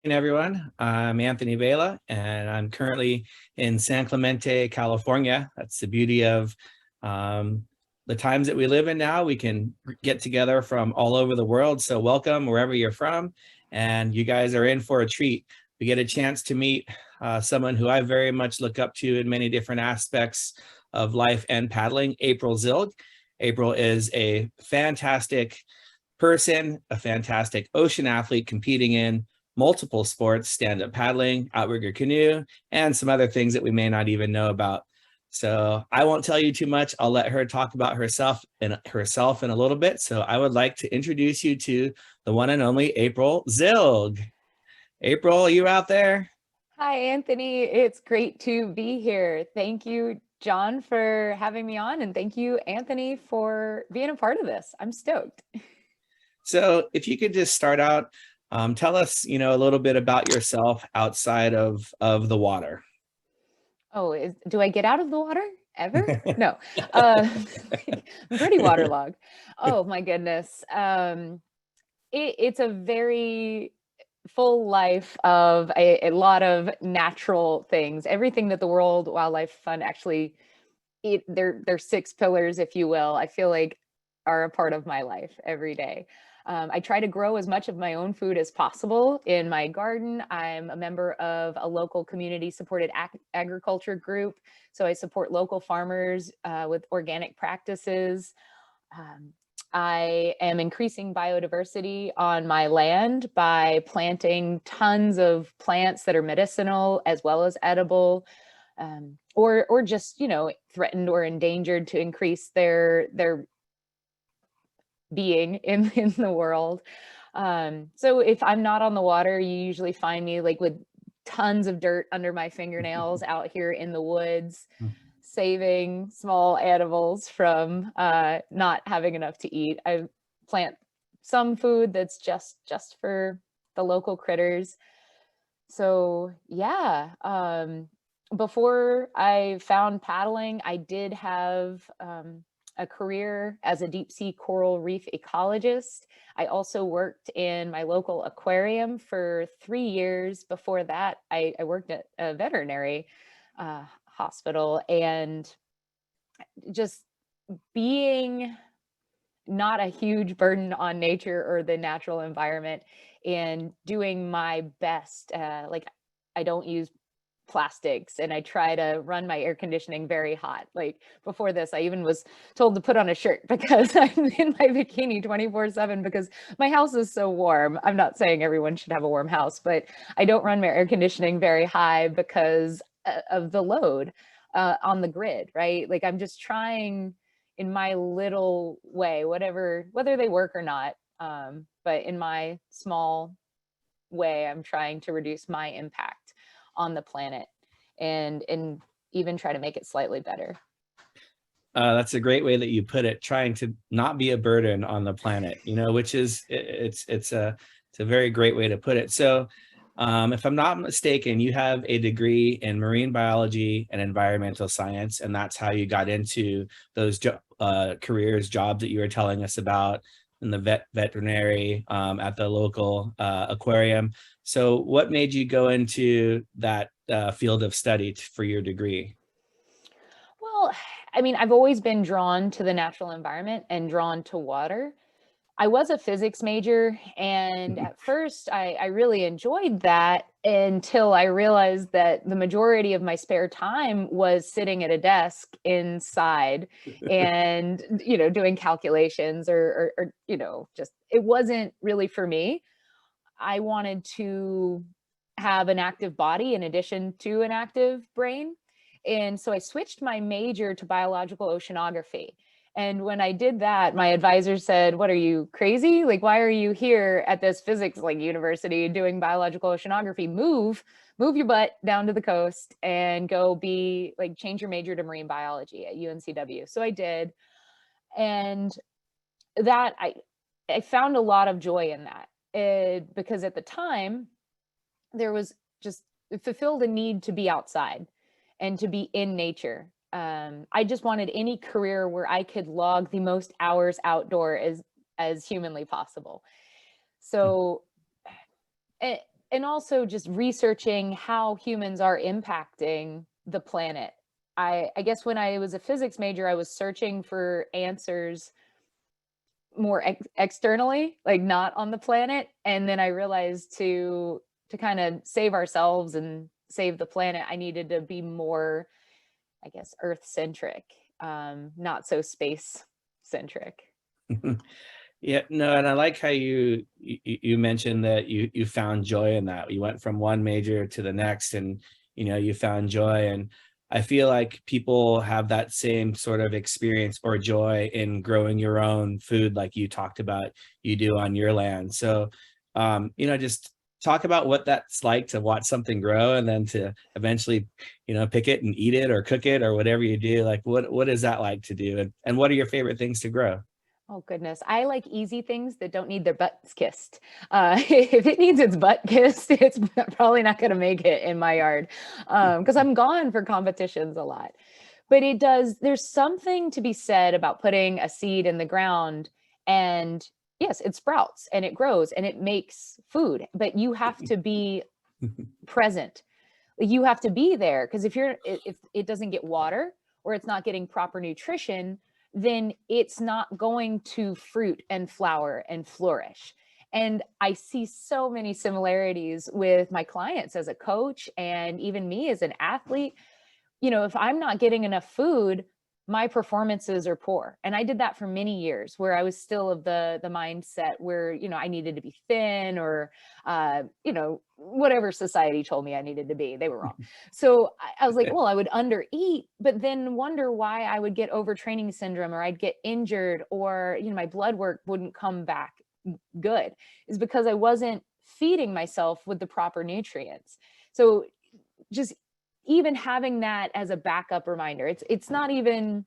Everyone. I'm Anthony Vela, and I'm currently in San Clemente, California. That's the beauty of um, the times that we live in now. We can get together from all over the world. So welcome wherever you're from, and you guys are in for a treat. We get a chance to meet someone who I very much look up to in many different aspects of life and paddling, April Zilg. April is a fantastic person, a fantastic ocean athlete competing in multiple sports, stand-up paddling, outrigger canoe, and some other things that we may not even know about. So I won't tell you too much. I'll let her talk about herself in a little bit. So I would like to introduce you to the one and only April Zilg. April, are you out there? Hi, Anthony. It's great to be here. Thank you, John, for having me on. And thank you, Anthony, for being a part of this. I'm stoked. So if you could just start out, tell us, a little bit about yourself outside of the water. Oh, do I get out of the water ever? No. Uh, I'm pretty waterlogged. Oh, my goodness. It's a very full life of a lot of natural things. Everything that the World Wildlife Fund actually they're six pillars, if you will, I feel like are a part of my life every day. I try to grow as much of my own food as possible in my garden. I'm a member of a local community supported agriculture group. So I support local farmers with organic practices. Um, I am increasing biodiversity on my land by planting tons of plants that are medicinal as well as edible, or just threatened or endangered to increase their being in the world. So if I'm not on the water, you usually find me like with tons of dirt under my fingernails out here in the woods, saving small animals from not having enough to eat. I plant some food that's just for the local critters. So yeah, before I found paddling, I did have a career as a deep sea coral reef ecologist. I also worked in my local aquarium for 3 years. Before that, I worked at a veterinary hospital, and just being not a huge burden on nature or the natural environment and doing my best. Like, I don't use plastics, and I try to run my air conditioning very hot. Like before this, I even was told to put on a shirt because I'm in my bikini 24/7 because my house is so warm. I'm not saying everyone should have a warm house, but I don't run my air conditioning very high because of the load on the grid, right? Like I'm just trying in my little way, whether they work or not. But in my small way, I'm trying to reduce my impact on the planet and even try to make it slightly better. That's a great way that you put it, trying to not be a burden on the planet, which is it's a very great way to put it. So if I'm not mistaken, you have a degree in marine biology and environmental science, and that's how you got into those careers, jobs that you were telling us about in the veterinary at the local aquarium. So what made you go into that field of study for your degree? Well, I mean, I've always been drawn to the natural environment and drawn to water. I was a physics major, and at first I really enjoyed that until I realized that the majority of my spare time was sitting at a desk inside and, doing calculations or just it wasn't really for me. I wanted to have an active body in addition to an active brain. And so I switched my major to biological oceanography. And when I did that, my advisor said, "What, are you crazy? Like, why are you here at this physics like university doing biological oceanography? Move your butt down to the coast and go be like change your major to marine biology at UNCW." So I did. And that I found a lot of joy in that. Because at the time there was just it fulfilled a need to be outside and to be in nature. I just wanted any career where I could log the most hours outdoor as humanly possible. So, and also just researching how humans are impacting the planet. I guess when I was a physics major, I was searching for answers more externally, like not on the planet. And then I realized to kind of save ourselves and save the planet, I needed to be more, I guess, Earth centric, not so space centric. Yeah, no, and I like how you mentioned that you found joy in that. You went from one major to the next, and you found joy. And I feel like people have that same sort of experience or joy in growing your own food, like you talked about you do on your land. So, just talk about what that's like to watch something grow and then to eventually, pick it and eat it or cook it or whatever you do. Like, what is that like to do, and what are your favorite things to grow? Oh goodness, I like easy things that don't need their butts kissed. If it needs its butt kissed, it's probably not going to make it in my yard, because I'm gone for competitions a lot. But it does. There's something to be said about putting a seed in the ground, and yes, it sprouts and it grows and it makes food. But you have to be present. You have to be there, because if it doesn't get water or it's not getting proper nutrition, then it's not going to fruit and flower and flourish. And I see so many similarities with my clients as a coach and even me as an athlete. If I'm not getting enough food, my performances are poor. And I did that for many years, where I was still of the mindset where, I needed to be thin, or whatever society told me I needed to be. They were wrong. So I was like, well, I would undereat, but then wonder why I would get overtraining syndrome, or I'd get injured, or my blood work wouldn't come back good, is because I wasn't feeding myself with the proper nutrients. So just even having that as a backup reminder, it's not even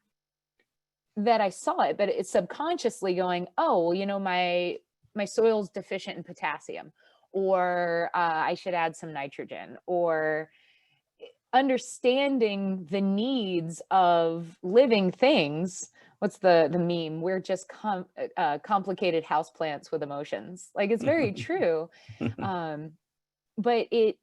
that I saw it, but it's subconsciously going, oh, my soil's deficient in potassium, or I should add some nitrogen, or understanding the needs of living things. What's the meme? We're just complicated houseplants with emotions. Like, it's very true. But it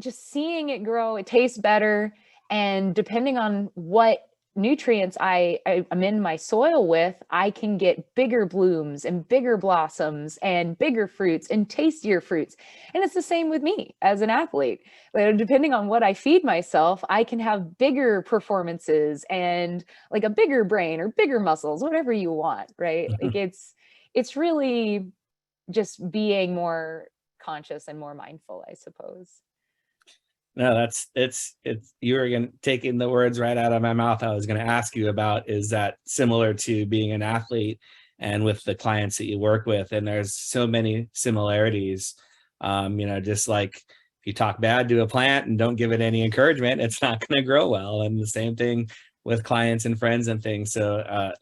just seeing it grow, it tastes better. And depending on what nutrients I'm in my soil with, I can get bigger blooms and bigger blossoms and bigger fruits and tastier fruits. And it's the same with me as an athlete. Depending on what I feed myself, I can have bigger performances and like a bigger brain or bigger muscles, whatever you want, right? Like, it's really just being more conscious and more mindful, I suppose. No, it's you were taking the words right out of my mouth. I was going to ask you about, is that similar to being an athlete and with the clients that you work with? And there's so many similarities. Just like if you talk bad to a plant and don't give it any encouragement, it's not going to grow well. And the same thing with clients and friends and things. So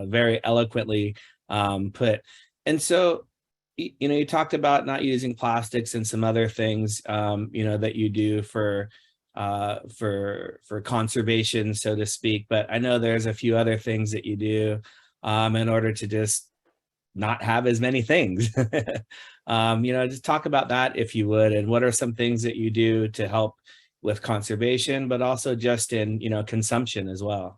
very eloquently put. And so you talked about not using plastics and some other things, that you do for conservation, so to speak. But I know there's a few other things that you do in order to just not have as many things. Just talk about that if you would, and what are some things that you do to help with conservation, but also just in consumption as well.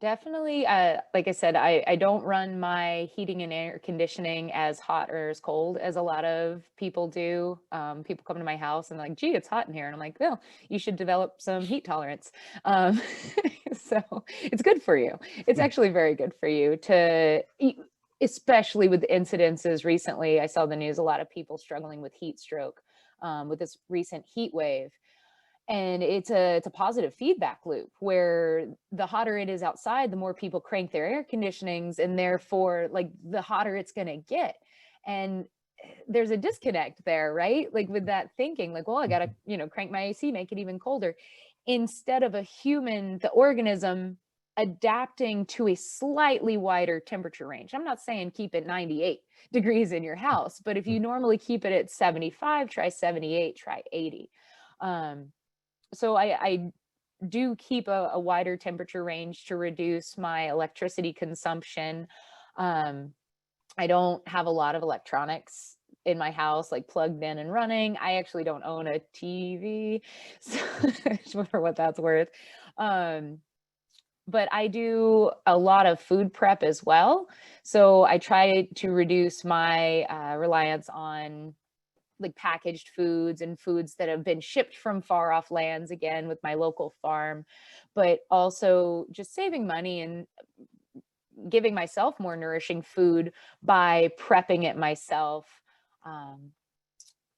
Definitely. Like I said, I don't run my heating and air conditioning as hot or as cold as a lot of people do. People come to my house and like, gee, it's hot in here. And I'm like, well, you should develop some heat tolerance. Um, so it's good for you. It's actually very good for you to, especially with the incidences recently. I saw the news, a lot of people struggling with heat stroke with this recent heat wave. And it's a positive feedback loop, where the hotter it is outside, the more people crank their air conditionings, and therefore like the hotter it's going to get. And there's a disconnect there, right? Like with that thinking, like, well, I got to crank my AC, make it even colder, instead of the organism adapting to a slightly wider temperature range. I'm not saying keep it 98 degrees in your house, but if you normally keep it at 75, try 78, try 80. So I do keep a wider temperature range to reduce my electricity consumption. I don't have a lot of electronics in my house, like plugged in and running. I actually don't own a TV, so for what that's worth. But I do a lot of food prep as well. So I try to reduce my reliance on like packaged foods and foods that have been shipped from far off lands, again with my local farm, but also just saving money and giving myself more nourishing food by prepping it myself.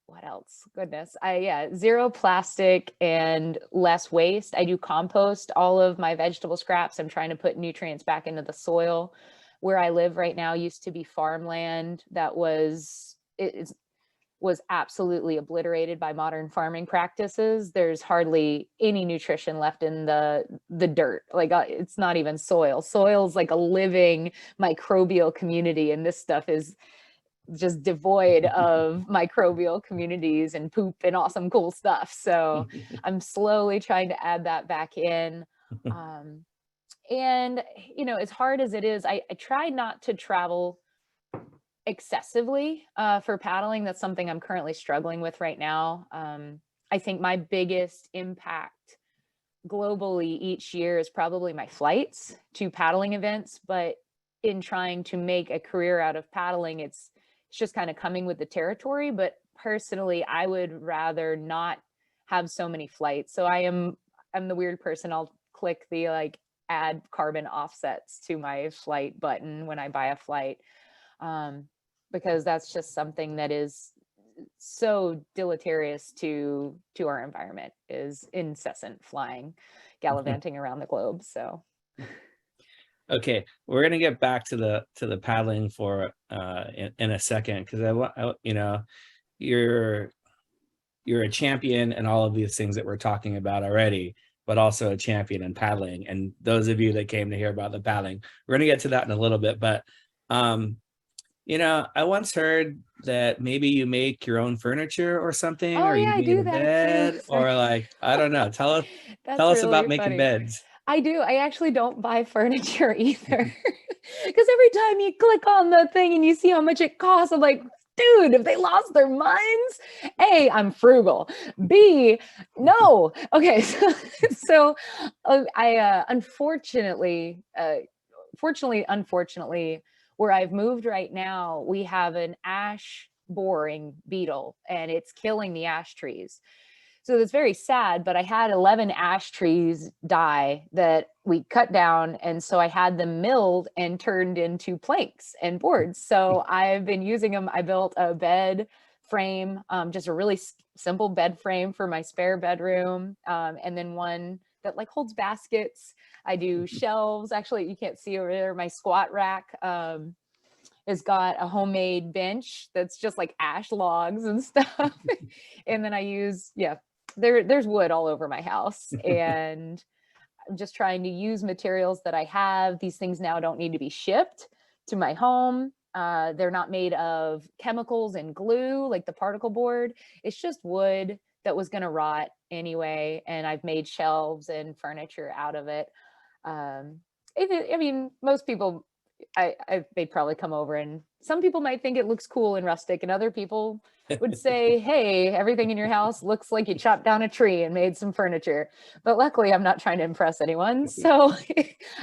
What else? Goodness. Yeah, zero plastic and less waste. I do compost all of my vegetable scraps. I'm trying to put nutrients back into the soil. Where I live right now used to be farmland that was absolutely obliterated by modern farming practices. There's hardly any nutrition left in the dirt. Like it's not even soil. Soil's like a living microbial community, and this stuff is just devoid of microbial communities and poop and awesome cool stuff. So I'm slowly trying to add that back in. And as hard as it is, I try not to travel excessively for paddling. That's something I'm currently struggling with right now. I think my biggest impact globally each year is probably my flights to paddling events, but in trying to make a career out of paddling, it's just kind of coming with the territory. But personally, I would rather not have so many flights. So I'm the weird person. I'll click the like add carbon offsets to my flight button when I buy a flight, because that's just something that is so deleterious to our environment, is incessant flying, gallivanting around the globe. So Okay, we're gonna get back to the paddling for in a second, because you're a champion in all of these things that we're talking about already, but also a champion in paddling. And those of you that came to hear about the paddling, we're gonna get to that in a little bit. But I once heard that maybe you make your own furniture or something, oh or you yeah, I made do a that bed, too. or like, I don't know. Tell That's us about really making funny. beds. I do. I actually don't buy furniture either. Because every time you click on the thing and you see how much it costs, I'm like, dude, if they lost their minds, A, I'm frugal. B, no. Okay. So I unfortunately, where I've moved right now, we have an ash boring beetle and it's killing the ash trees. So it's very sad, but I had 11 ash trees die that we cut down. And so I had them milled and turned into planks and boards. So I've been using them. I built a bed frame, just a really simple bed frame for my spare bedroom. And then one that like holds baskets. I do shelves. Actually, you can't see over there, my squat rack has got a homemade bench that's just like ash logs and stuff. And then I use, there's wood all over my house, and I'm just trying to use materials that I have. These things now don't need to be shipped to my home. They're not made of chemicals and glue like the particle board. It's just wood that was going to rot anyway, and I've made shelves and furniture out of it. I mean, most people, they'd probably come over, and some people might think it looks cool and rustic, and other people would say, hey, everything in your house looks like you chopped down a tree and made some furniture. But luckily, I'm not trying to impress anyone. So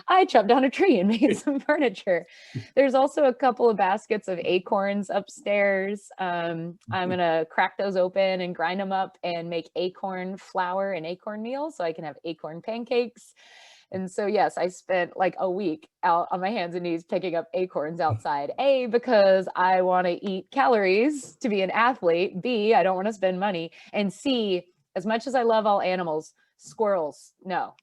I chopped down a tree and made some furniture. There's also a couple of baskets of acorns upstairs. I'm going to crack those open and grind them up and make acorn flour and acorn meal so I can have acorn pancakes. And so, yes, I spent like a week out on my hands and knees picking up acorns outside. A, because I want to eat calories to be an athlete. B, I don't want to spend money. And C, as much as I love all animals, squirrels, no.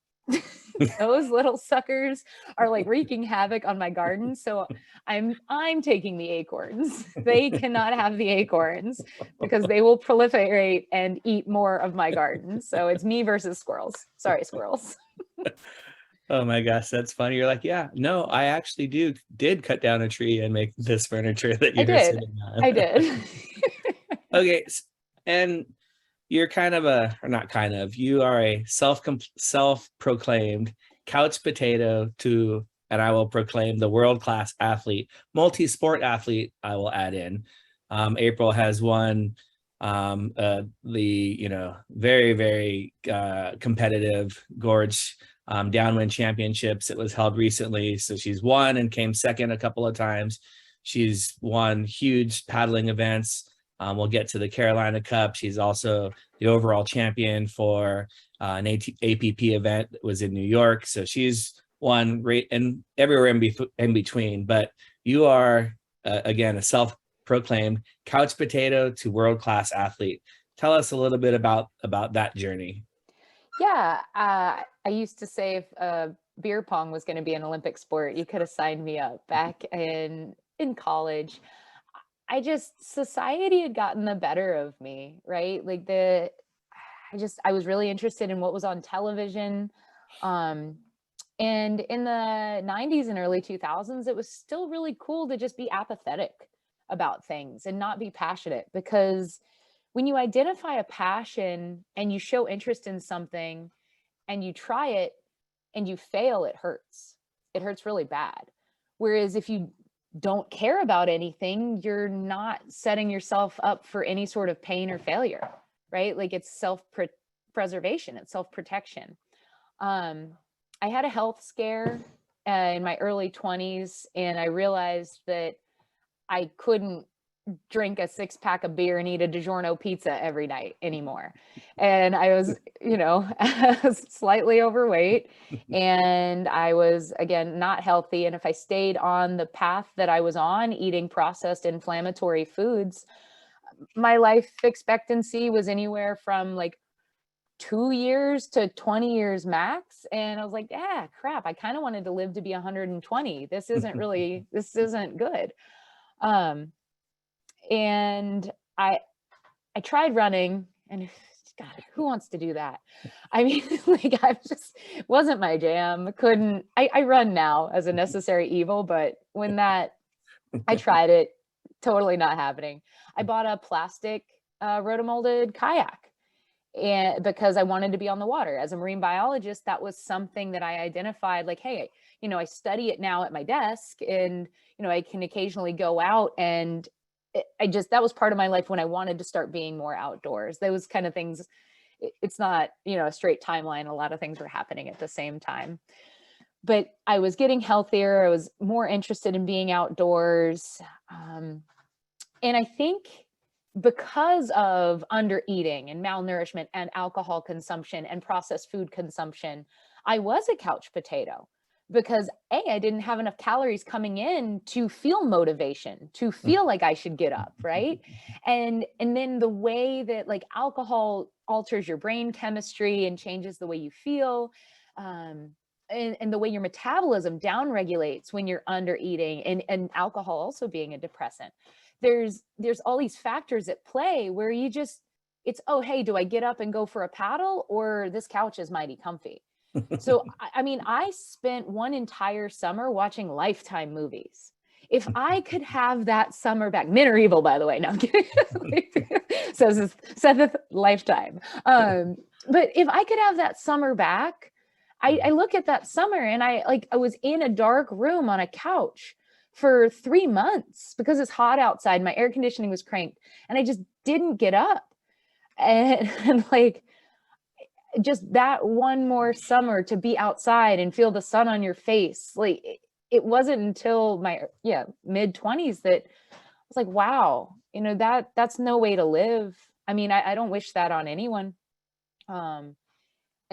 Those little suckers are like wreaking havoc on my garden. So I'm taking the acorns. They cannot have the acorns because they will proliferate and eat more of my garden. So it's me versus squirrels. Sorry, squirrels. Oh my gosh, that's funny. You're like, yeah, no, I actually did cut down a tree and make this furniture that you're sitting on. I did. Okay, and you're you are a self-proclaimed couch potato and I will proclaim the world-class athlete, multi-sport athlete, I will add in. April has won the very, very competitive gorge downwind championships. It was held recently, so she's won and came second a couple of times. She's won huge paddling events. We'll get to the Carolina Cup. She's also the overall champion for an APP event that was in New York. So she's won right and everywhere in between. But you are again a self-proclaimed couch potato to world-class athlete. Tell us a little bit about that journey. Yeah, I used to say if beer pong was going to be an Olympic sport, you could have signed me up back in college. Society had gotten the better of me, right? Like I was really interested in what was on television. And in the 90s and early 2000s, it was still really cool to just be apathetic about things and not be passionate, because when you identify a passion and you show interest in something and you try it and you fail, it hurts. It hurts really bad. Whereas if you don't care about anything, you're not setting yourself up for any sort of pain or failure, right? Like it's self-preservation, it's self-protection. I had a health scare in my early 20s, and I realized that I couldn't drink a 6-pack of beer and eat a DiGiorno pizza every night anymore. And I was, slightly overweight, and I was, again, not healthy. And if I stayed on the path that I was on, eating processed inflammatory foods, my life expectancy was anywhere from like 2 years to 20 years max. And I was like, yeah, crap, I kind of wanted to live to be 120. This isn't good. And I tried running, and God, who wants to do that? I mean, like, wasn't my jam. I run now as a necessary evil, but when I tried it, totally not happening. I bought a plastic rotomolded kayak, and because I wanted to be on the water. As a marine biologist, that was something that I identified, like, hey, I study it now at my desk, and I can occasionally go out, and that was part of my life when I wanted to start being more outdoors. Those kind of things, it's not a straight timeline. A lot of things were happening at the same time, but I was getting healthier. I was more interested in being outdoors, and I think because of under eating and malnourishment and alcohol consumption and processed food consumption, I was a couch potato, because I didn't have enough calories coming in to feel motivation, to feel like I should get up, right? And then the way that like alcohol alters your brain chemistry and changes the way you feel, and the way your metabolism downregulates when you're under eating, and alcohol also being a depressant. There's all these factors at play where it's, oh, hey, do I get up and go for a paddle, or this couch is mighty comfy? So, I mean, I spent one entire summer watching Lifetime movies. If I could have that summer back, men are evil, by the way. No, I'm kidding. Says Lifetime. But if I could have that summer back, I look at that summer, and I was in a dark room on a couch for 3 months because it's hot outside. My air conditioning was cranked, and I just didn't get up. And like, just that one more summer to be outside and feel the sun on your face. Like, it wasn't until my mid 20s that I was like, wow, that's no way to live. I mean, I don't wish that on anyone. And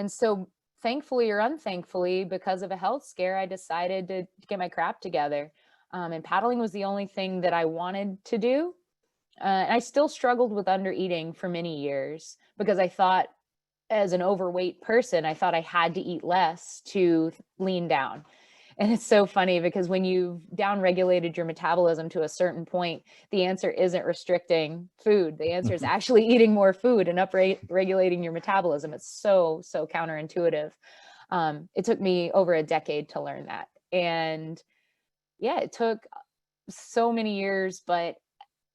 so thankfully or unthankfully, because of a health scare, I decided to get my crap together. And paddling was the only thing that I wanted to do. And I still struggled with under eating for many years, because I thought, as an overweight person, I thought I had to eat less to lean down. And it's so funny, because when you've downregulated your metabolism to a certain point, the answer isn't restricting food. The answer is actually eating more food and regulating your metabolism. It's so counterintuitive. It took me over a decade to learn that. And yeah, it took so many years, but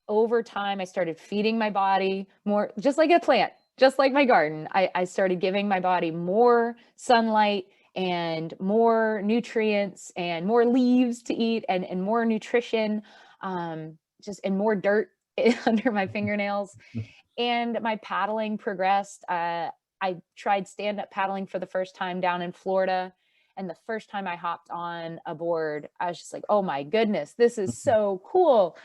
over time, I started feeding my body more, just like a plant, just like my garden. I started giving my body more sunlight and more nutrients and more leaves to eat, and more nutrition, and more dirt under my fingernails. And my paddling progressed. I tried stand-up paddling for the first time down in Florida. And the first time I hopped on a board, I was just like, oh my goodness, this is so cool.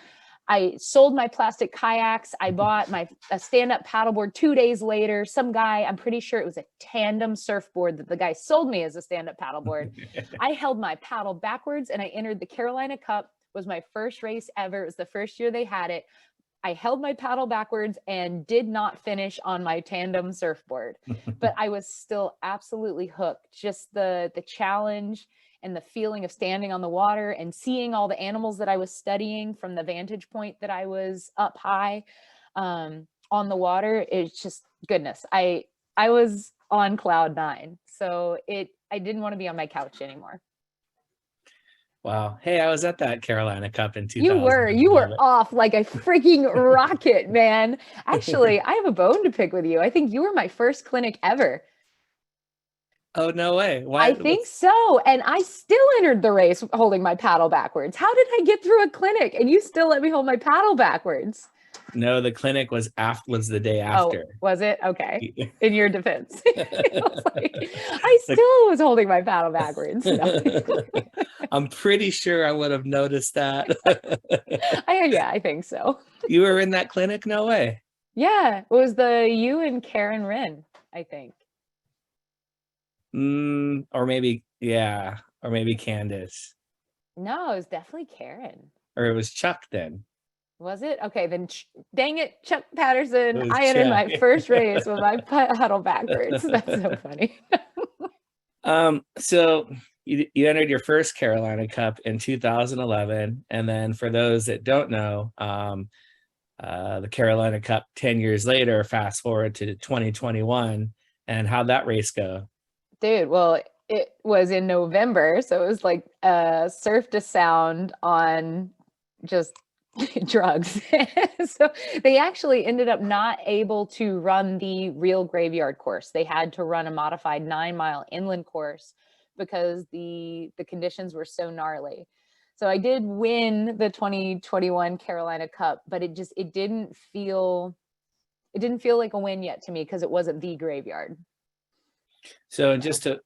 I sold my plastic kayaks. I bought a stand-up paddleboard 2 days later. Some guy, I'm pretty sure it was a tandem surfboard that the guy sold me as a stand-up paddleboard. I held my paddle backwards and I entered the Carolina Cup. Was my first race ever. It was the first year they had it. I held my paddle backwards and did not finish on my tandem surfboard, but I was still absolutely hooked. Just the challenge and the feeling of standing on the water and seeing all the animals that I was studying from the vantage point that I was up high on the water. It's just goodness. I was on cloud 9. So I didn't want to be on my couch anymore. Wow. Hey, I was at that Carolina Cup in 2000. You were off like a freaking rocket, man. Actually, I have a bone to pick with you. I think you were my first clinic ever. Oh, no way. Why? I think so. And I still entered the race holding my paddle backwards. How did I get through a clinic and you still let me hold my paddle backwards? No, the clinic was the day after. Oh, was it? Okay. In your defense. I still was holding my paddle backwards. No. I'm pretty sure I would have noticed that. Yeah, I think so. You were in that clinic? No way. Yeah, it was you and Karen Wren, I think. Or maybe, yeah. Or maybe Candace. No, it was definitely Karen. Or it was Chuck then. Was it? Okay, then dang it, Chuck Patterson. I entered my first race with my paddle backwards. That's so funny. So you entered your first Carolina Cup in 2011. And then for those that don't know, the Carolina Cup 10 years later, fast forward to 2021. And how'd that race go? Dude, well, it was in November. So it was like surf to sound on just drugs. So they actually ended up not able to run the real graveyard course. They had to run a modified 9-mile inland course because the conditions were so gnarly. So I did win the 2021 Carolina Cup, but it didn't feel like a win yet to me because it wasn't the graveyard. So just to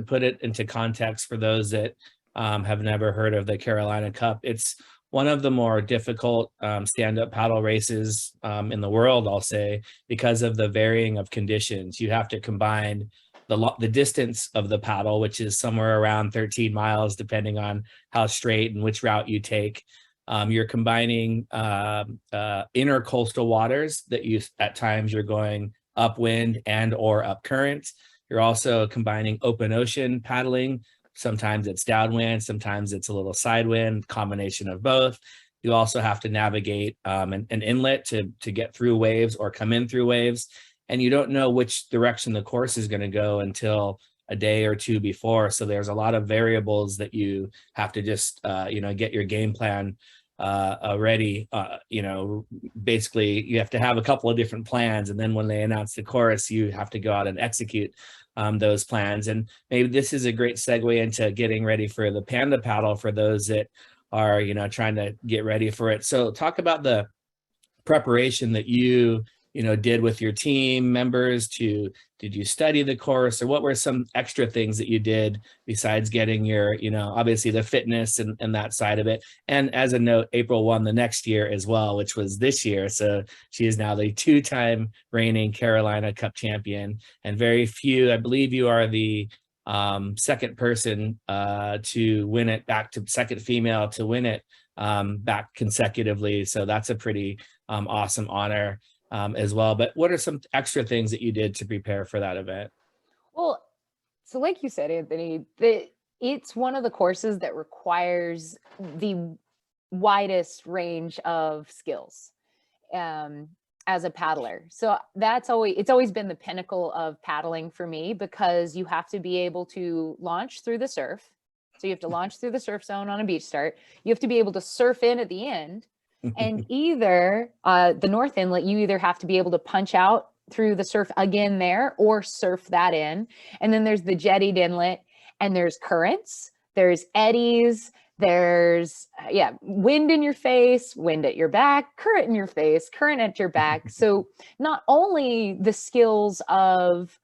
put it into context for those that have never heard of the Carolina Cup, it's one of the more difficult stand-up paddle races in the world, I'll say, because of the varying of conditions. You have to combine the distance of the paddle, which is somewhere around 13 miles, depending on how straight and which route you take. You're combining intercoastal waters that at times you're going upwind and or up current. You're also combining open ocean paddling. Sometimes it's downwind, sometimes it's a little sidewind, combination of both. You also have to navigate an inlet to get through waves or come in through waves. And you don't know which direction the course is going to go until a day or two before. So there's a lot of variables that you have to just, get your game plan ready. Basically you have to have a couple of different plans. And then when they announce the course, you have to go out and execute those plans. And maybe this is a great segue into getting ready for the Panda paddle for those that are, trying to get ready for it. So talk about the preparation that you did with your team members. Did you study the course, or what were some extra things that you did besides getting your, obviously the fitness and that side of it? And as a note, April won the next year as well, which was this year. So she is now the 2-time reigning Carolina Cup champion, and very few, I believe you are the second person to win it, second female to win it back consecutively. So that's a pretty awesome honor. As well. But what are some extra things that you did to prepare for that event? Well, so like you said, Anthony, it's one of the courses that requires the widest range of skills as a paddler. So it's always been the pinnacle of paddling for me, because you have to be able to launch through the surf. So you have to launch through the surf zone on a beach start. You have to be able to surf in at the end. And either the North Inlet, you either have to be able to punch out through the surf again there or surf that in. And then there's the jettied inlet, and there's currents, there's eddies, There's, wind in your face, wind at your back, current in your face, current at your back. So not only the skills of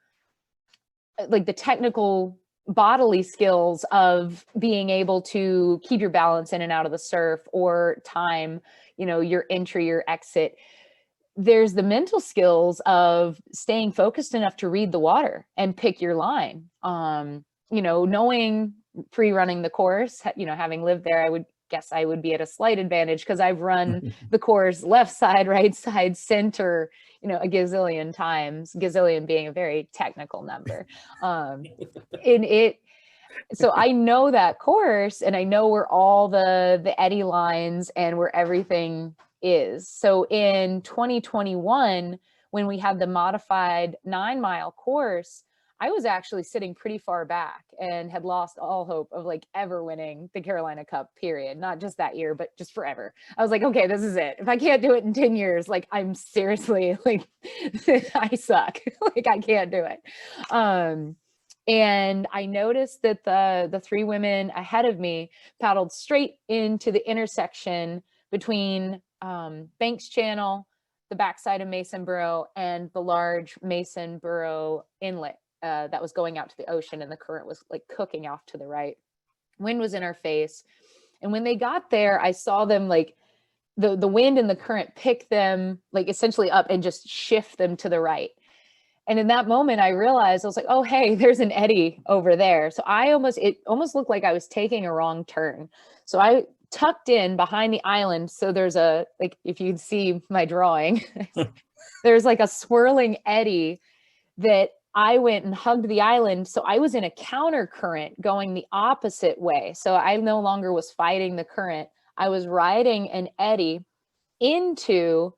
like the technical bodily skills of being able to keep your balance in and out of the surf or time, your entry, your exit. There's the mental skills of staying focused enough to read the water and pick your line. Knowing pre-running the course, having lived there, I would guess I would be at a slight advantage because I've run the course left side, right side, center, a gazillion times, gazillion being a very technical number. So I know that course and I know where all the eddy lines and where everything is. So in 2021, when we had the modified 9-mile course, I was actually sitting pretty far back and had lost all hope of like ever winning the Carolina Cup, period. Not just that year, but just forever. I was like, okay, this is it. If I can't do it in 10 years, like I'm seriously like, I suck. Like I can't do it. And I noticed that the 3 women ahead of me paddled straight into the intersection between Banks Channel, the backside of Mason Borough, and the large Mason Borough inlet that was going out to the ocean, and the current was like cooking off to the right. Wind was in our face. And when they got there, I saw them like the wind and the current pick them like essentially up and just shift them to the right. And in that moment, I realized, I was like, oh, hey, there's an eddy over there. So it almost looked like I was taking a wrong turn. So I tucked in behind the island. So there's like, if you'd see my drawing, there's like a swirling eddy that I went and hugged the island. So I was in a counter current going the opposite way. So I no longer was fighting the current. I was riding an eddy into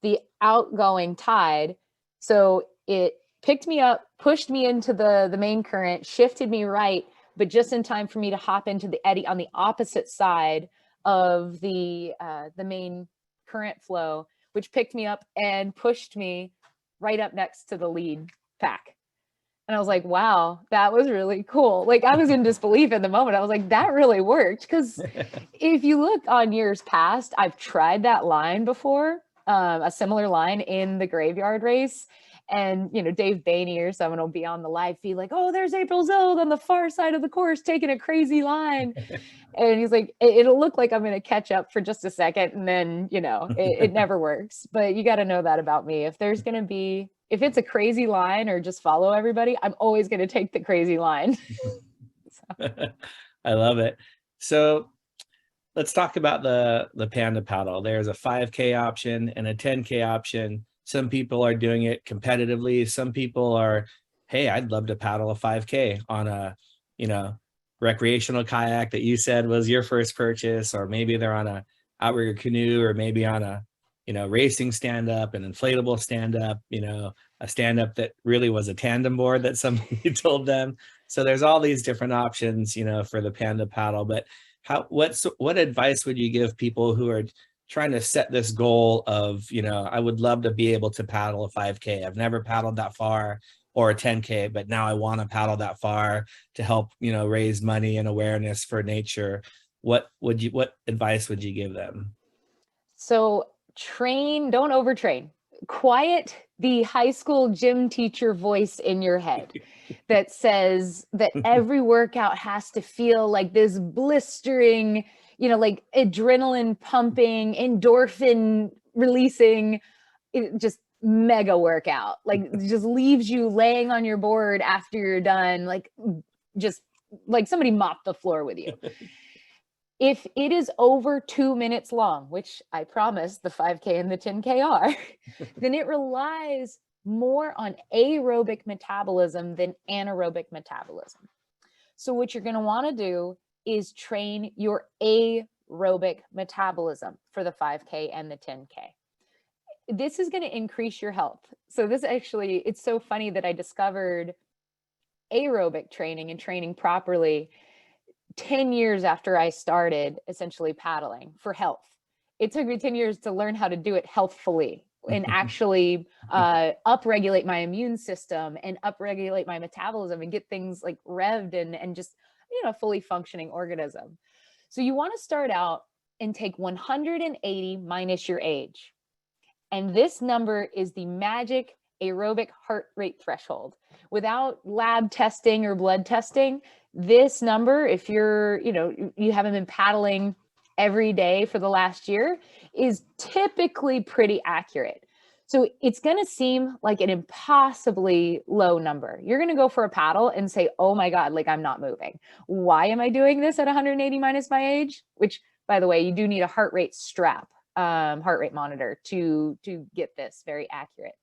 the outgoing tide. So it picked me up, pushed me into the main current, shifted me right, but just in time for me to hop into the eddy on the opposite side of the main current flow, which picked me up and pushed me right up next to the lead pack. And I was like, wow, that was really cool. Like I was in disbelief in the moment. I was like, that really worked. Because if you look on years past, I've tried that line before, a similar line in the graveyard race. And, Dave Bainey or someone will be on the live feed like, oh, there's April Zilg on the far side of the course taking a crazy line. And he's like, it'll look like I'm going to catch up for just a second. And then, it never works. But you got to know that about me. If it's a crazy line or just follow everybody, I'm always going to take the crazy line. I love it. So let's talk about the Panda paddle. There's a 5K option and a 10K option. Some people are doing it competitively. Some people are, hey, I'd love to paddle a 5K on a, recreational kayak that you said was your first purchase, or maybe they're on a outrigger canoe, or maybe on a, racing stand-up, an inflatable stand-up, a stand-up that really was a tandem board that somebody told them. So there's all these different options, for the Panda paddle. But what advice would you give people who are trying to set this goal of, I would love to be able to paddle a 5K. I've never paddled that far, or a 10K, but now I want to paddle that far to help, raise money and awareness for nature. What advice would you give them? So don't overtrain. Quiet the high school gym teacher voice in your head that says that every workout has to feel like this blistering, like adrenaline pumping, endorphin releasing, just mega workout, like just leaves you laying on your board after you're done, like just like somebody mopped the floor with you. If it is over 2 minutes long, which I promise the 5K and the 10K are, then it relies more on aerobic metabolism than anaerobic metabolism. So what you're going to want to do is train your aerobic metabolism for the 5K and the 10K. This is going to increase your health. So it's so funny that I discovered aerobic training and training properly 10 years after I started essentially paddling for health. It took me 10 years to learn how to do it healthfully and actually upregulate my immune system and upregulate my metabolism and get things like revved and just, fully functioning organism. So you want to start out and take 180 minus your age. And this number is the magic aerobic heart rate threshold. Without lab testing or blood testing, this number, if you're, you haven't been paddling every day for the last year, is typically pretty accurate. So it's going to seem like an impossibly low number. You're going to go for a paddle and say, oh my God, like I'm not moving. Why am I doing this at 180 minus my age? Which, by the way, you do need a heart rate strap, heart rate monitor to get this very accurate.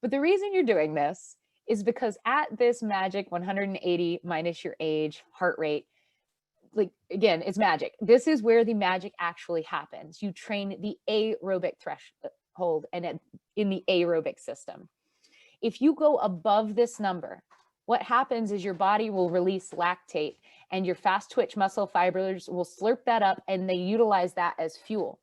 But the reason you're doing this is because at this magic 180 minus your age heart rate, like again, it's magic. This is where the magic actually happens. You train the aerobic threshold and in the aerobic system. If you go above this number, what happens is your body will release lactate and your fast twitch muscle fibers will slurp that up and they utilize that as fuel.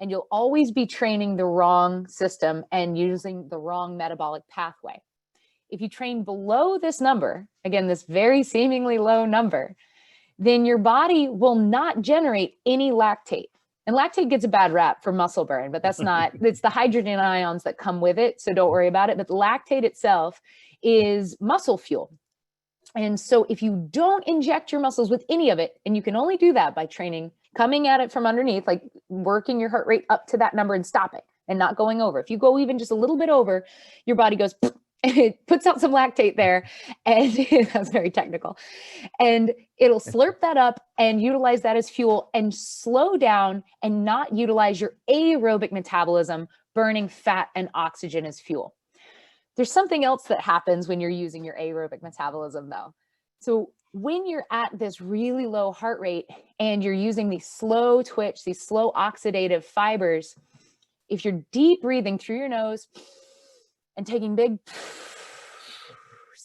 And you'll always be training the wrong system and using the wrong metabolic pathway. If you train below this number, again, this very seemingly low number, then your body will not generate any lactate. And lactate gets a bad rap for muscle burn, but that's not, it's the hydrogen ions that come with it. So don't worry about it. But the lactate itself is muscle fuel. And so if you don't inject your muscles with any of it, and you can only do that by training, coming at it from underneath, like working your heart rate up to that number and stop it and not going over. If you go even just a little bit over, your body goes, it puts out some lactate there, and that's very technical, and it'll slurp that up and utilize that as fuel and slow down and not utilize your aerobic metabolism, burning fat and oxygen as fuel. There's something else that happens when you're using your aerobic metabolism though. So when you're at this really low heart rate and you're using these slow twitch, these slow oxidative fibers, if you're deep breathing through your nose and taking big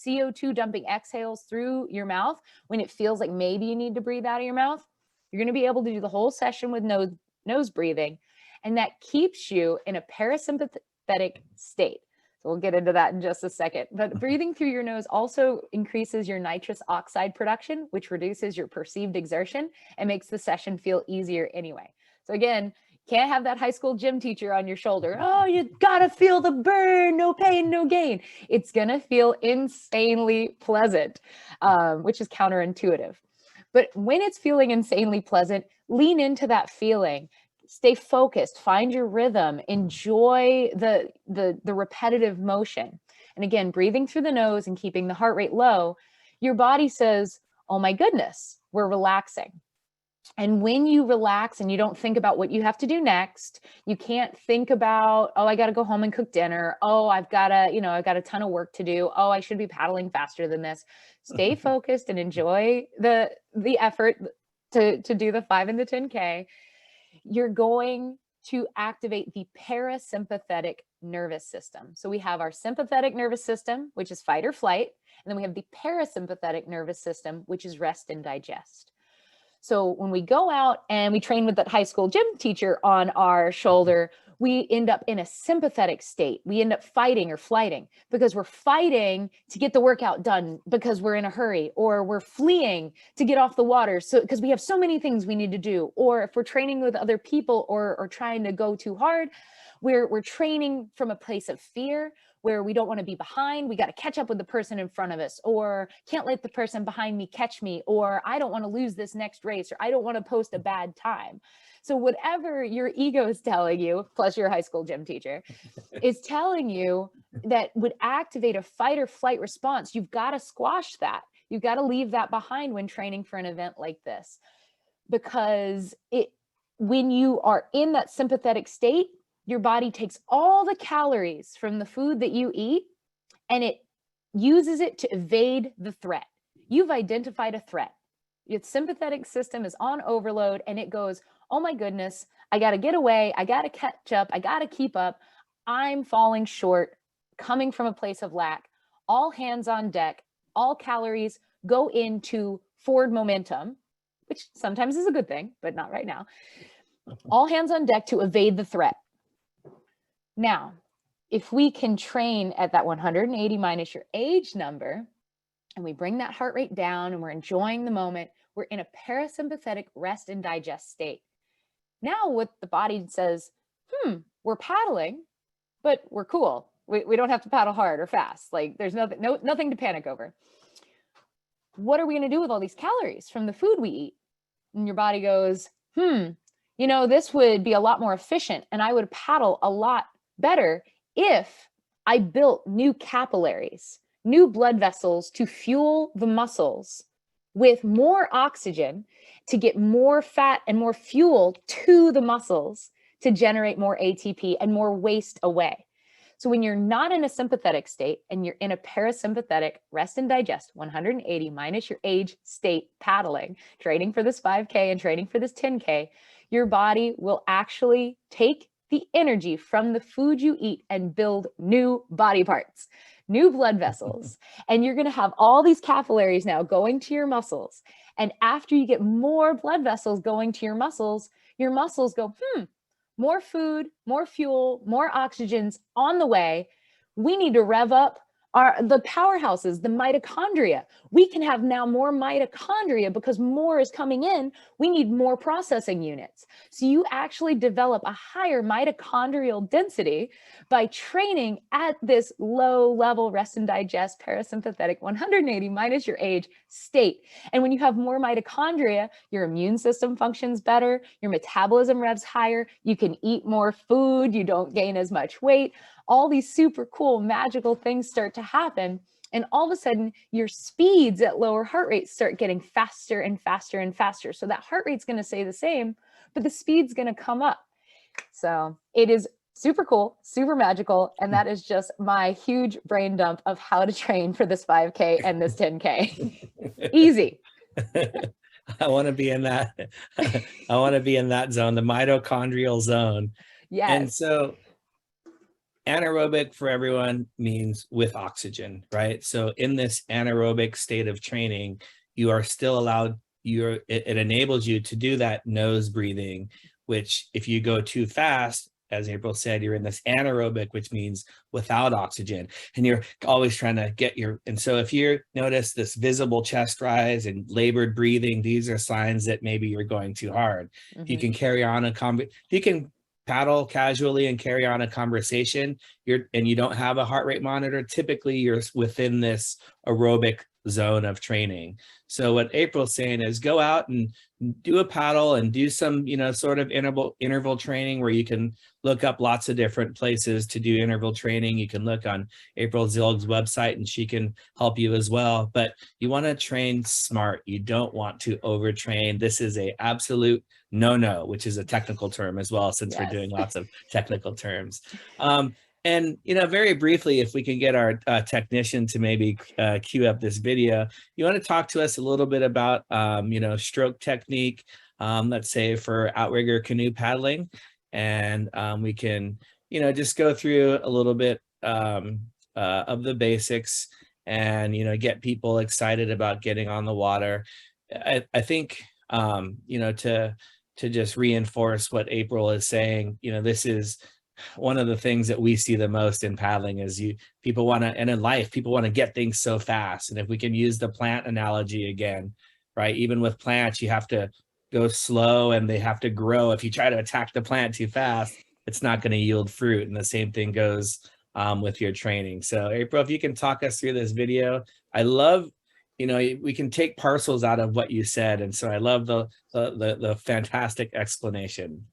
CO2 dumping exhales through your mouth, when it feels like maybe you need to breathe out of your mouth, you're going to be able to do the whole session with nose breathing. And that keeps you in a parasympathetic state. So we'll get into that in just a second. But breathing through your nose also increases your nitrous oxide production, which reduces your perceived exertion and makes the session feel easier anyway. So again, can't have that high school gym teacher on your shoulder. Oh, you gotta feel the burn, no pain, no gain. It's gonna feel insanely pleasant, which is counterintuitive. But when it's feeling insanely pleasant, lean into that feeling. Stay focused, find your rhythm, enjoy the repetitive motion. And again, breathing through the nose and keeping the heart rate low, your body says, oh my goodness, we're relaxing. And when you relax and you don't think about what you have to do next, you can't think about, oh, I got to go home and cook dinner. Oh, I've got a ton of work to do. Oh, I should be paddling faster than this. Stay focused and enjoy the effort to do the 5 and the 10K. You're going to activate the parasympathetic nervous system. So we have our sympathetic nervous system, which is fight or flight. And then we have the parasympathetic nervous system, which is rest and digest. So when we go out and we train with that high school gym teacher on our shoulder, we end up in a sympathetic state. We end up fighting or flighting because we're fighting to get the workout done because we're in a hurry, or we're fleeing to get off the water. So because we have so many things we need to do, or if we're training with other people or trying to go too hard, we're training from a place of fear where we don't want to be behind. We got to catch up with the person in front of us, or can't let the person behind me catch me, or I don't want to lose this next race, or I don't want to post a bad time. So whatever your ego is telling you, plus your high school gym teacher, is telling you that would activate a fight or flight response, you've got to squash that. You've got to leave that behind when training for an event like this. Because when you are in that sympathetic state, your body takes all the calories from the food that you eat and it uses it to evade the threat. You've identified a threat. Your sympathetic system is on overload and it goes, oh my goodness, I got to get away. I got to catch up. I got to keep up. I'm falling short, coming from a place of lack. All hands on deck, all calories go into forward momentum, which sometimes is a good thing, but not right now. All hands on deck to evade the threat. Now, if we can train at that 180 minus your age number, and we bring that heart rate down and we're enjoying the moment, we're in a parasympathetic rest and digest state. Now what the body says, we're paddling, but we're cool. We don't have to paddle hard or fast. Like there's nothing to panic over. What are we going to do with all these calories from the food we eat? And your body goes, this would be a lot more efficient and I would paddle a lot better if I built new capillaries, new blood vessels to fuel the muscles with more oxygen to get more fat and more fuel to the muscles to generate more ATP and more waste away. So when you're not in a sympathetic state and you're in a parasympathetic rest and digest, 180 minus your age state paddling, training for this 5K and training for this 10K, your body will actually take the energy from the food you eat and build new body parts, new blood vessels. And you're going to have all these capillaries now going to your muscles. And after you get more blood vessels going to your muscles go, more food, more fuel, more oxygens on the way. We need to rev up the powerhouses, the mitochondria. We can have now more mitochondria because more is coming in. We need more processing units. So you actually develop a higher mitochondrial density by training at this low level rest and digest parasympathetic 180 minus your age state. And when you have more mitochondria, your immune system functions better, your metabolism revs higher, you can eat more food, you don't gain as much weight. All these super cool magical things start to happen. And all of a sudden your speeds at lower heart rates start getting faster and faster and faster. So that heart rate's going to stay the same, but the speed's going to come up. So it is super cool, super magical. And that is just my huge brain dump of how to train for this 5K and this 10K. Easy. I want to be in that. I want to be in that zone, the mitochondrial zone. Yes. And so anaerobic for everyone means with oxygen, right? So in this anaerobic state of training, you are still allowed, it enables you to do that nose breathing, which if you go too fast, as April said, you're in this anaerobic, which means without oxygen, and you're always trying to get and so if you notice this visible chest rise and labored breathing, these are signs that maybe you're going too hard. You can carry on you can paddle casually and carry on a conversation, and you don't have a heart rate monitor, typically you're within this aerobic zone of training. So what April's saying is go out and do a paddle and do some, sort of interval training where you can look up lots of different places to do interval training. You can look on April Zilg's website and she can help you as well. But you want to train smart. You don't want to overtrain. This is a absolute no, which is a technical term as well, since we're doing lots of technical terms. And, very briefly, if we can get our technician to maybe cue up this video, you want to talk to us a little bit about, stroke technique, let's say for outrigger canoe paddling. And we can, just go through a little bit of the basics and, get people excited about getting on the water. I think, to just reinforce what April is saying, this is one of the things that we see the most in paddling is people want to, and in life, people want to get things so fast. And if we can use the plant analogy again, right? Even with plants, you have to go slow and they have to grow. If you try to attack the plant too fast, it's not going to yield fruit. And the same thing goes with your training. So April, if you can talk us through this video. I love, we can take parcels out of what you said. And so I love the fantastic explanation.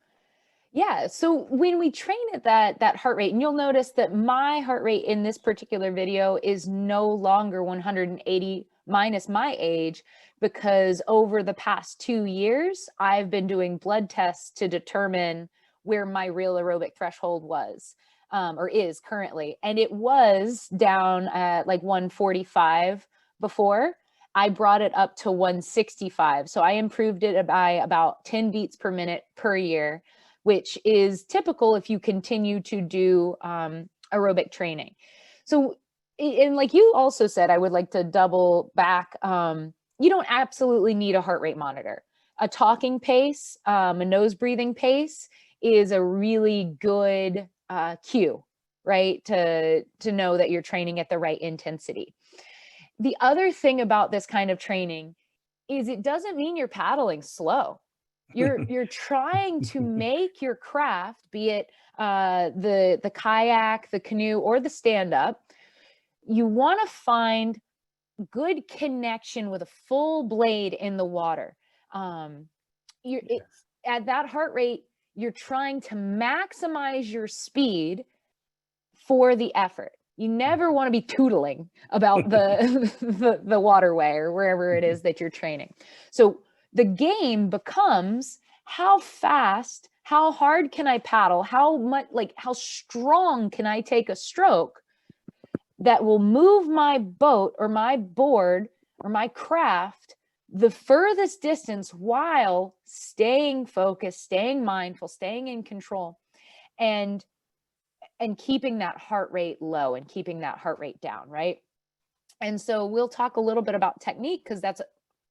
Yeah. So when we train at that heart rate, and you'll notice that my heart rate in this particular video is no longer 180 minus my age, because over the past 2 years, I've been doing blood tests to determine where my real aerobic threshold was, or is currently. And it was down at like 145 before. I brought it up to 165. So I improved it by about 10 beats per minute per year, which is typical if you continue to do aerobic training. So, and like you also said, I would like to double back. You don't absolutely need a heart rate monitor. A talking pace, a nose breathing pace is a really good cue, right? To know that you're training at the right intensity. The other thing about this kind of training is it doesn't mean you're paddling slow. You're trying to make your craft, be it the kayak, the canoe, or the stand-up, you want to find good connection with a full blade in the water. At that heart rate, you're trying to maximize your speed for the effort. You never want to be tootling about the waterway or wherever it is that you're training. So the game becomes how fast, how hard can I paddle? How much, like how strong can I take a stroke that will move my boat or my board or my craft the furthest distance while staying focused, staying mindful, staying in control, and keeping that heart rate low and keeping that heart rate down, right? And so we'll talk a little bit about technique, because that's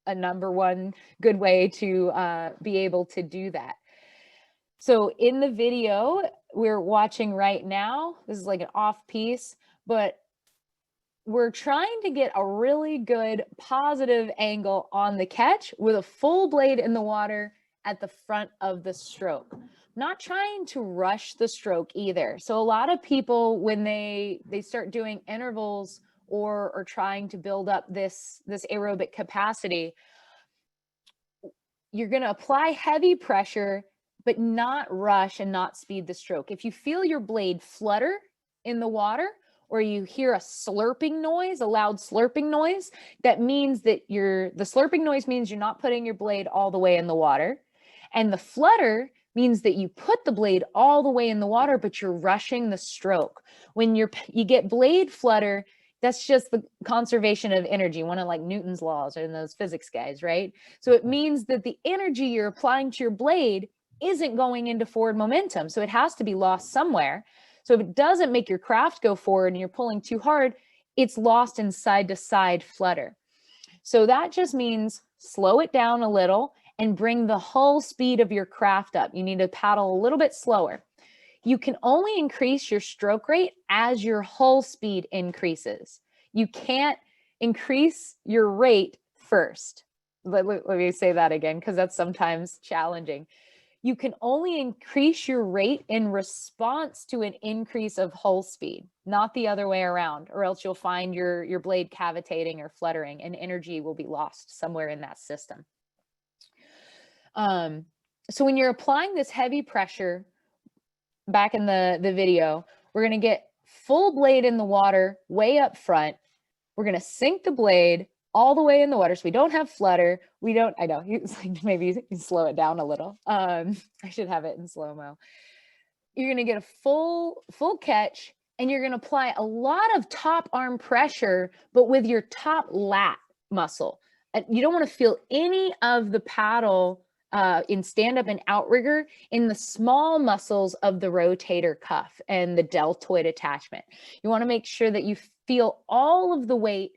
a number one good way to be able to do that. So in the video we're watching right now, this is like an off piece, but we're trying to get a really good positive angle on the catch with a full blade in the water at the front of the stroke. Not trying to rush the stroke either. So a lot of people, when they start doing intervals or trying to build up this aerobic capacity, you're going to apply heavy pressure, but not rush and not speed the stroke. If you feel your blade flutter in the water, or you hear a slurping noise, a loud slurping noise, that means that the slurping noise means you're not putting your blade all the way in the water. And the flutter means that you put the blade all the way in the water, but you're rushing the stroke. When you get blade flutter, that's just the conservation of energy, one of like Newton's laws or those physics guys, right? So it means that the energy you're applying to your blade isn't going into forward momentum. So it has to be lost somewhere. So if it doesn't make your craft go forward and you're pulling too hard, it's lost in side to side flutter. So that just means slow it down a little and bring the hull speed of your craft up. You need to paddle a little bit slower. You can only increase your stroke rate as your hull speed increases. You can't increase your rate first. Let me say that again, because that's sometimes challenging. You can only increase your rate in response to an increase of hull speed, not the other way around, or else you'll find your blade cavitating or fluttering and energy will be lost somewhere in that system. So when you're applying this heavy pressure, back in the video, we're going to get full blade in the water way up front. We're going to sink the blade all the way in the water. So we don't have flutter. I know, maybe you can slow it down a little. I should have it in slow-mo. You're going to get a full catch, and you're going to apply a lot of top arm pressure, but with your top lat muscle. You don't want to feel any of the paddle in stand-up and outrigger in the small muscles of the rotator cuff and the deltoid attachment. You want to make sure that you feel all of the weight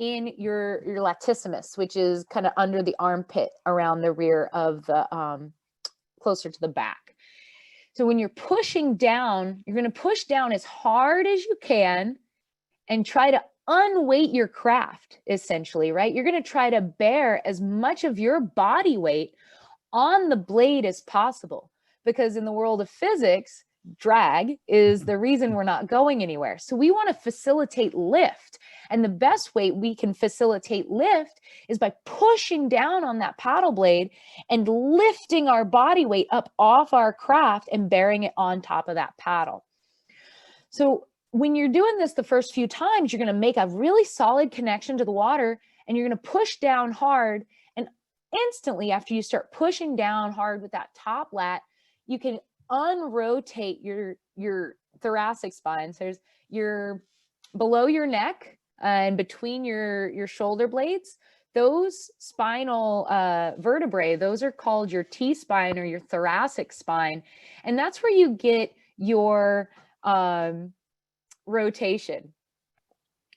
in your latissimus, which is kind of under the armpit around the rear of the closer to the back. So when you're pushing down, you're going to push down as hard as you can and try to unweight your craft, essentially, right? You're going to try to bear as much of your body weight on the blade as possible, because in the world of physics, drag is the reason we're not going anywhere. So we want to facilitate lift. And the best way we can facilitate lift is by pushing down on that paddle blade and lifting our body weight up off our craft and bearing it on top of that paddle. So when you're doing this the first few times, you're going to make a really solid connection to the water, and you're going to push down hard. And instantly after you start pushing down hard with that top lat, you can unrotate your thoracic spine. So there's your below your neck and between your shoulder blades, those spinal vertebrae, those are called your T-spine or your thoracic spine. And that's where you get your rotation.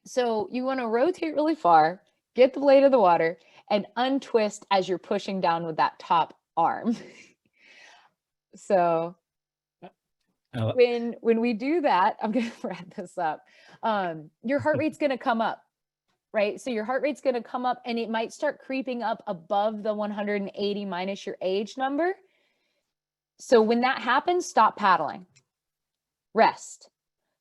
So you want to rotate really far, get the blade of the water, and untwist as you're pushing down with that top arm. So when we do that, I'm going to wrap this up. Your heart rate's going to come up. right? So your heart rate's going to come up and it might start creeping up above the 180 minus your age number. So when that happens, stop paddling, rest,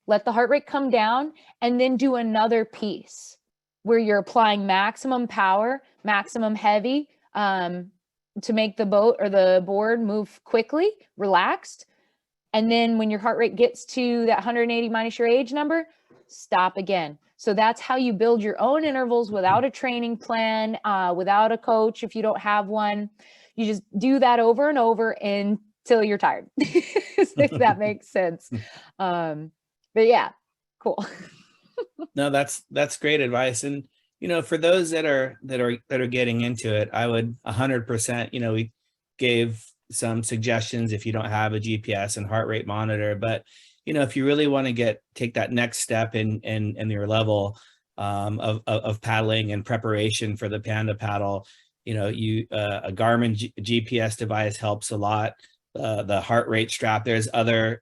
let the heart rate come down, and then do another piece where you're applying maximum power, maximum heavy, to make the boat or the board move quickly, relaxed. And then when your heart rate gets to that 180 minus your age number, stop again. So that's how you build your own intervals without a training plan, without a coach if you don't have one. You just do that over and over until you're tired, if that makes sense. But yeah, cool. No, that's great advice. And for those that are getting into it, I would 100%, we gave some suggestions if you don't have a GPS and heart rate monitor, but if you really want to take that next step in your level of paddling and preparation for the Panda paddle, a Garmin GPS device helps a lot. The heart rate strap. There's other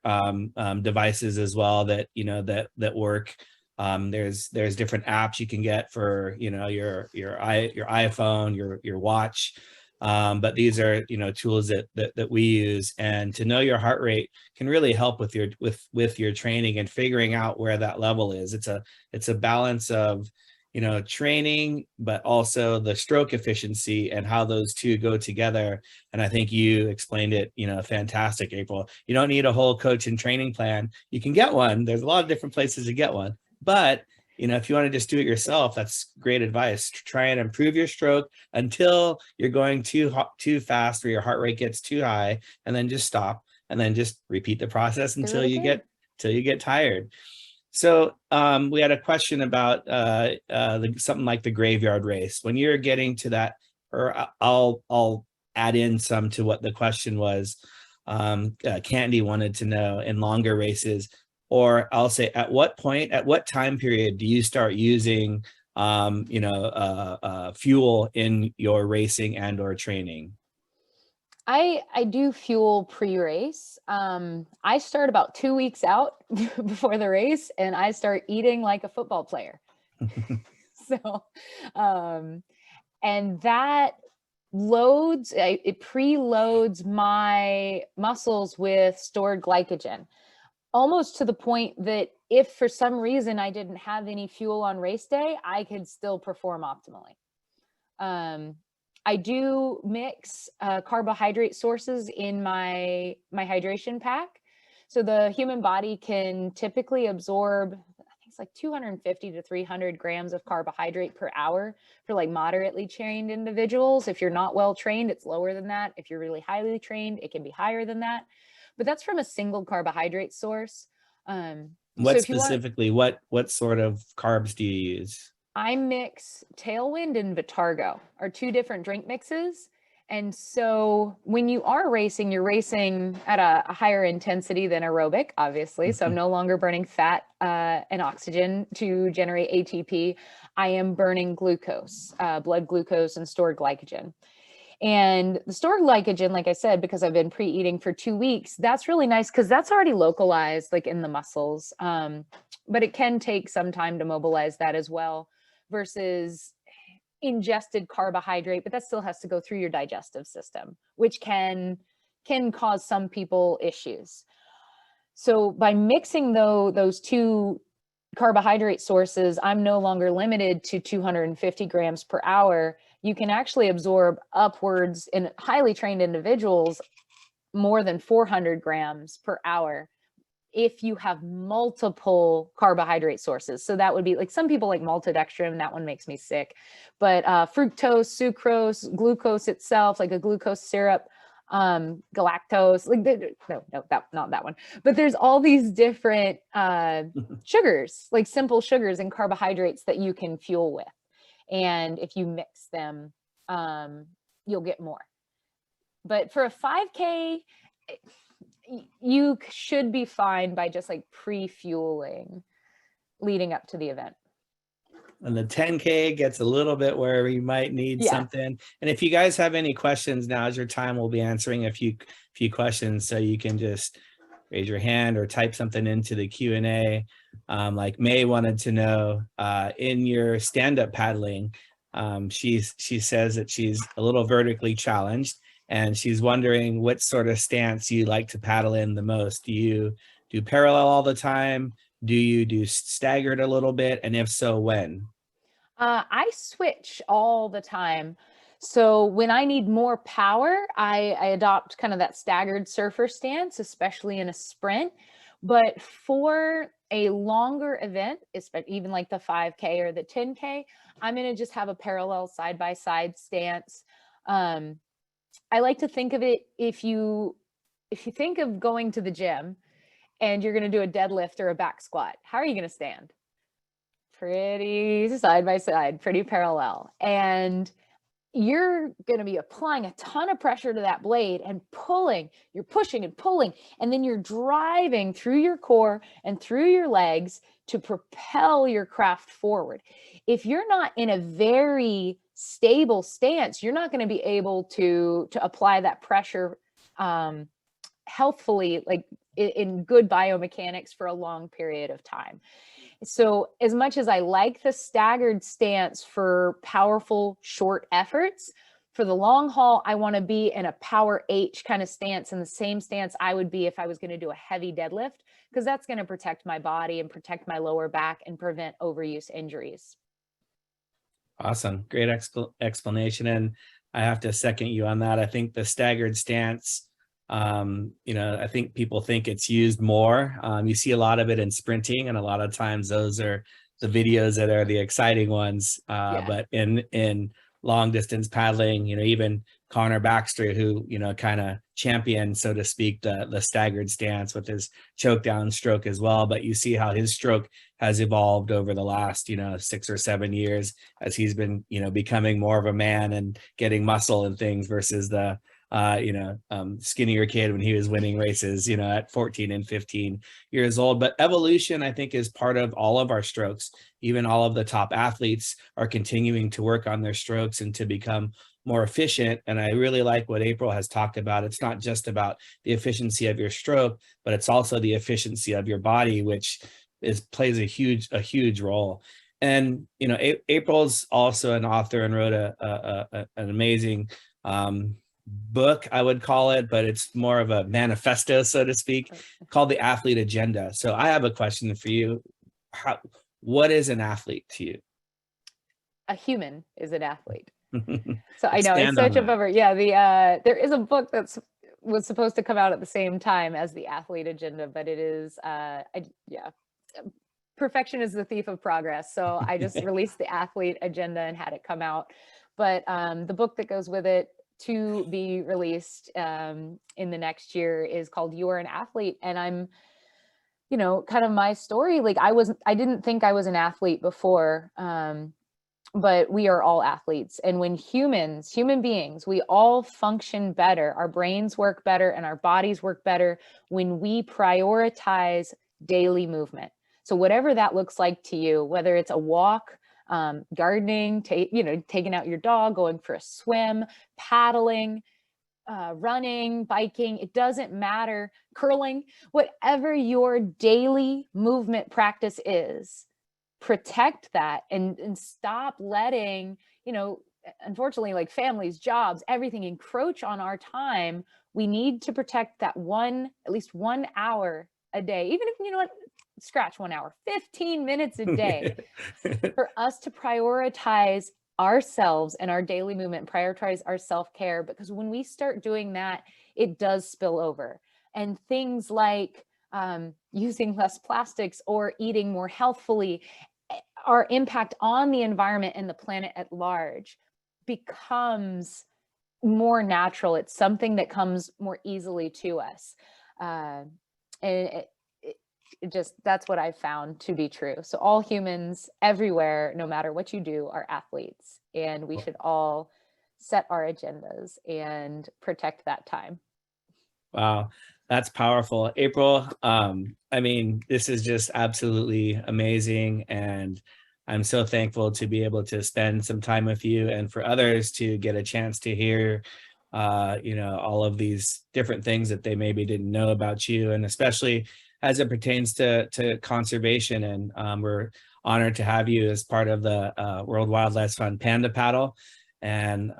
devices as well that that work. There's different apps you can get for your iPhone, your watch. But these are tools that we use, and to know your heart rate can really help with your training and figuring out where that level is. It's a balance of training, but also the stroke efficiency and how those two go together. And I think you explained it fantastic, April. You don't need a whole coach and training plan. You can get one. There's a lot of different places to get one, but if you want to just do it yourself, that's great advice. Try and improve your stroke until you're going too fast or your heart rate gets too high, and then just stop, and then just repeat the process until you get tired. So we had a question about something like the graveyard race. When you're getting to that, or I'll add in some to what the question was. Candy wanted to know, in longer races, or I'll say, at what time period do you start using fuel in your racing and or training? I do fuel pre-race. I start about 2 weeks out before the race, and I start eating like a football player. So, and that it preloads my muscles with stored glycogen, almost to the point that if for some reason I didn't have any fuel on race day, I could still perform optimally. I do mix carbohydrate sources in my hydration pack. So the human body can typically absorb, I think it's like 250 to 300 grams of carbohydrate per hour for like moderately trained individuals. If you're not well trained, it's lower than that. If you're really highly trained, it can be higher than that. But that's from a single carbohydrate source. What specifically, what sort of carbs do you use? I mix Tailwind and Vitargo, are two different drink mixes. And so when you are racing, you're racing at a higher intensity than aerobic, obviously. So I'm no longer burning fat and oxygen to generate ATP. I am burning glucose, blood glucose, and stored glycogen. And the stored glycogen, like I said, because I've been pre-eating for 2 weeks, that's really nice because that's already localized like in the muscles. But it can take some time to mobilize that as well, versus ingested carbohydrate, but that still has to go through your digestive system, which can cause some people issues. So by mixing those two carbohydrate sources, I'm no longer limited to 250 grams per hour. You can actually absorb upwards, in highly trained individuals, more than 400 grams per hour if you have multiple carbohydrate sources. So that would be like, some people like maltodextrin, that one makes me sick, but fructose, sucrose, glucose itself, like a glucose syrup, galactose, like not that one, but there's all these different sugars, like simple sugars and carbohydrates that you can fuel with. And if you mix them, you'll get more. But for a 5K, you should be fine by just like pre-fueling leading up to the event. And the 10K gets a little bit where you might need something. And if you guys have any questions, now's your time. We'll be answering a few questions, so you can just raise your hand or type something into the Q&A. Like May wanted to know, in your stand-up paddling, she says that she's a little vertically challenged, and she's wondering what sort of stance you like to paddle in the most. Do you do parallel all the time? Do you do staggered a little bit? And if so, when? I switch all the time. So when I need more power, I adopt kind of that staggered surfer stance, especially in a sprint. But for a longer event, even like the 5K or the 10K, I'm going to just have a parallel side by side stance. I like to think of it, if you think of going to the gym and you're going to do a deadlift or a back squat, how are you going to stand? Pretty side by side, pretty parallel. And you're going to be applying a ton of pressure to that blade and pulling, you're pushing and pulling, and then you're driving through your core and through your legs to propel your craft forward. If you're not in a very stable stance, you're not going to be able to apply that pressure healthfully, like in good biomechanics for a long period of time. So as much as I like the staggered stance for powerful short efforts, for the long haul, I want to be in a power H kind of stance, in the same stance I would be if I was going to do a heavy deadlift, because that's going to protect my body and protect my lower back and prevent overuse injuries. Awesome. Great explanation. And I have to second you on that. I think the staggered stance, I think people think it's used more. You see a lot of it in sprinting, and a lot of times those are the videos that are the exciting ones. But in long distance paddling, even Connor Baxter, who, kind of championed, so to speak, the staggered stance with his choke down stroke as well. But you see how his stroke has evolved over the last, 6 or 7 years, as he's been, becoming more of a man and getting muscle and things, versus the skinnier kid when he was winning races, at 14 and 15 years old. But evolution, I think, is part of all of our strokes. Even all of the top athletes are continuing to work on their strokes and to become more efficient. And I really like what April has talked about. It's not just about the efficiency of your stroke, but it's also the efficiency of your body, which plays a huge role. And, April's also an author and wrote an amazing book, I would call it, but it's more of a manifesto, so to speak, called The Athlete Agenda. So I have a question for you. What is an athlete to you? A human is an athlete. So I know Expand it's such a on that. bummer. Yeah, there is a book was supposed to come out at the same time as The Athlete Agenda, but it is perfection is the thief of progress. So I just released The Athlete Agenda and had it come out. But the book that goes with it, to be released in the next year, is called You Are an Athlete. And I'm, kind of my story, like I didn't think I was an athlete before, but we are all athletes. And when human beings, we all function better, our brains work better and our bodies work better when we prioritize daily movement. So whatever that looks like to you, whether it's a walk, gardening, taking out your dog, going for a swim, paddling, running, biking, it doesn't matter, curling, whatever your daily movement practice is, protect that and stop letting, unfortunately, like families, jobs, everything encroach on our time. We need to protect that at least 1 hour a day, even if, scratch 1 hour, 15 minutes a day for us to prioritize ourselves and our daily movement, prioritize our self-care, because when we start doing that, it does spill over. And things like using less plastics or eating more healthfully, our impact on the environment and the planet at large becomes more natural. It's something that comes more easily to us. And that's what I've found to be true. So all humans everywhere, no matter what you do, are athletes, and we should all set our agendas and protect that time. Wow, that's powerful. April, this is just absolutely amazing. And I'm so thankful to be able to spend some time with you, and for others to get a chance to hear all of these different things that they maybe didn't know about you, and especially as it pertains to conservation. And we're honored to have you as part of the World Wildlife Fund Panda Paddle. And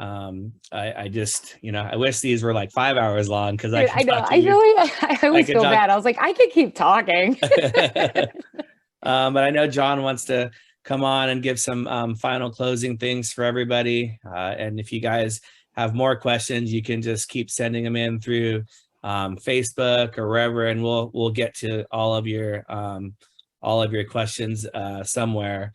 I just, I wish these were like 5 hours long, because I Dude, can I know. talk to you. I always feel bad. I was like, I could keep talking. But I know John wants to come on and give some final closing things for everybody. And if you guys have more questions, you can just keep sending them in through Facebook or wherever, and we'll get to all of your questions somewhere.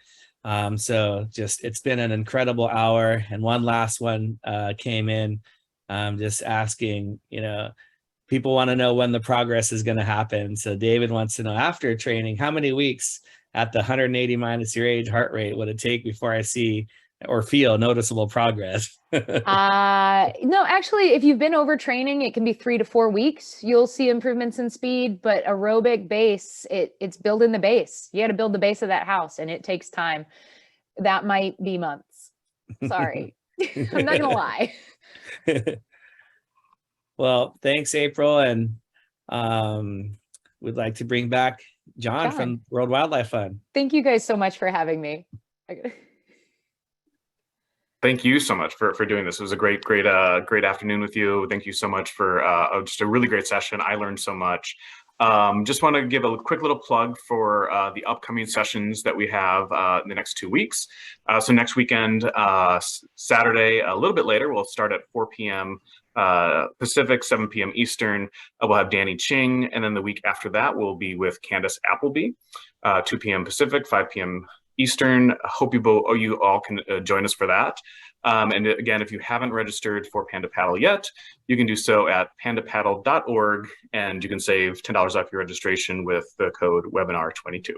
So just, it's been an incredible hour. And one last one came in, just asking, people want to know when the progress is going to happen. So David wants to know, after training, how many weeks at the 180 minus your age heart rate would it take before I see or feel noticeable progress? No, actually, if you've been overtraining, it can be 3 to 4 weeks. You'll see improvements in speed, but aerobic base, it's building the base. You got to build the base of that house, and it takes time. That might be months. Sorry. I'm not going to lie. Well, thanks, April. And we'd like to bring back John from World Wildlife Fund. Thank you guys so much for having me. Thank you so much for doing this. It was a great afternoon with you. Thank you so much for just a really great session. I learned so much. Just want to give a quick little plug for the upcoming sessions that we have in the next 2 weeks. So next weekend, Saturday, a little bit later, we'll start at 4 p.m. Pacific, 7 p.m. Eastern. We'll have Danny Ching, and then the week after that, we'll be with Candace Appleby, 2 p.m. Pacific, 5 p.m. Eastern. I hope you all can join us for that. And again, if you haven't registered for Panda Paddle yet, you can do so at pandapaddle.org, and you can save $10 off your registration with the code webinar22.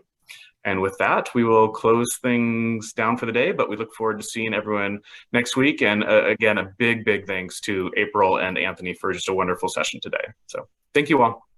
And with that, we will close things down for the day, but we look forward to seeing everyone next week. And again, a big thanks to April and Anthony for just a wonderful session today. So thank you all.